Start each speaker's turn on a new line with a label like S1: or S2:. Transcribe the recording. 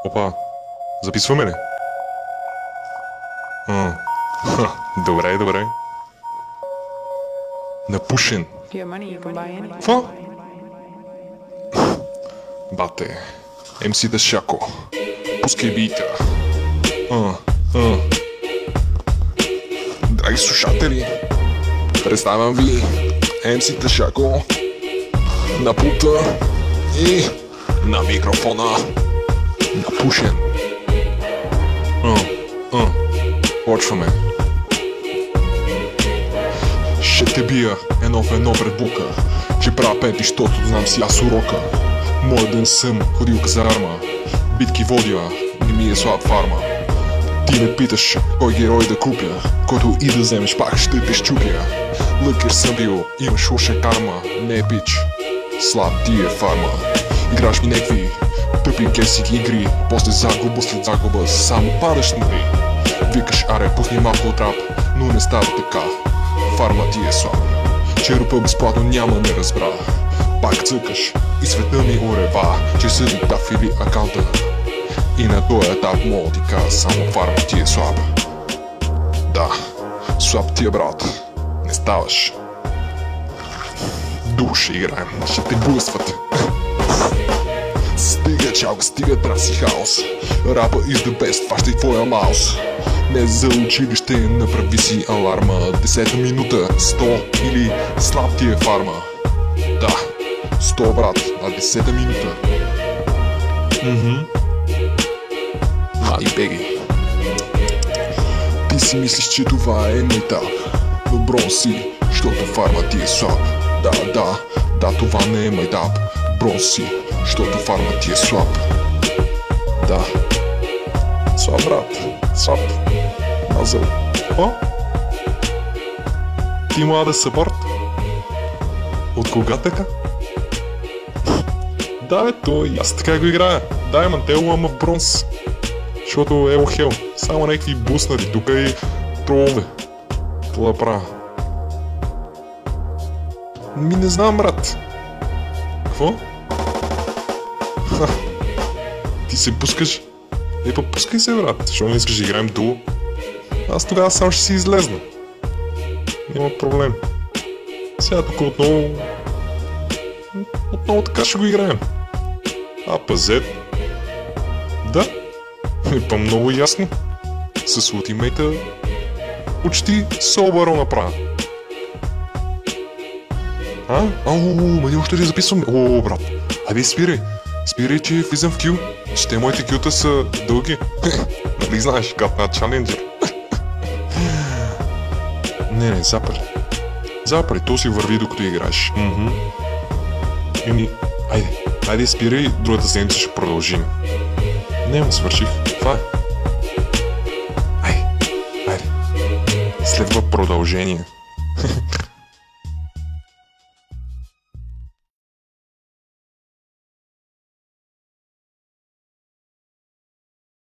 S1: Опа, записваме ли? Добре, добре. Напушен. Какво? Бате, MC-та Шако. Пускай бита. Драги слушатели, представям ви MC-та Шако на пулта и на микрофона. Напушен. Почваме. Ще те бия едно в едно пред бука, че правя пети, щото знам си аз урока. Моя ден съм ходил казарма, битки водя, не ми е слаб фарма. Ти ме питаш кой герой да купя, който и да вземеш пак ще те щупя. Лъкер съм бил, имаш лоша карма, не е пич, слаб ти е фарма. Играш ми некви тъпи кесики игри, после загуба след загуба само падаш на дни. Викаш, аре, пусни малко от рап, но не става така, фарма ти е слаб. Черупа безплатно няма не разбра, пак цъкаш и света ми урева, че съди таф или акаунта. И на този етап мога ти кажа, само фарма ти е слаб. Да, слаб ти е брат, не ставаш. Дух ще играем, ще те блъсват. Стига чалга, стига траси хаос. Рапа is the best, фащай твоя маус. Не за училище, направи си аларма. 10-та минута, 100 или слаб ти е фарма. Да, 100 брат, на 10-та минута. Мали беги. Ти си мислиш, че това е майтап, но брон си, щото фарма ти е слаб. Да, това не е майтап, брон си, щото фарма ти е слаб. Да, слаб брат, слаб. Назъл. О? Ти млада съборт? От кога така? Да бе, той, аз така го играя. Дай мантело, ама в бронз. Защото ело хел, само някакви буснати, тук и тролове. Това да правя. Ми не знам, брат. Какво? Ти се пускаш? Пускай се, брат, защото не искаш да играем дуо. Аз тогава сам ще си излезна. Няма проблем. Сега тук отново така ще го играем. Пазет. Да. Па много ясно. С ултимейта почти солбаро направя. Май още ли записваме? Брат. Айде спирай, че влизам в кю. Че моите кюта са дълги. Нали знаеш, като на чаленджер. Не, запари, то си върви докато играеш. Айде спирай, другата седмица ще продължим. Не, свърших, това е. Айде, следва продължение.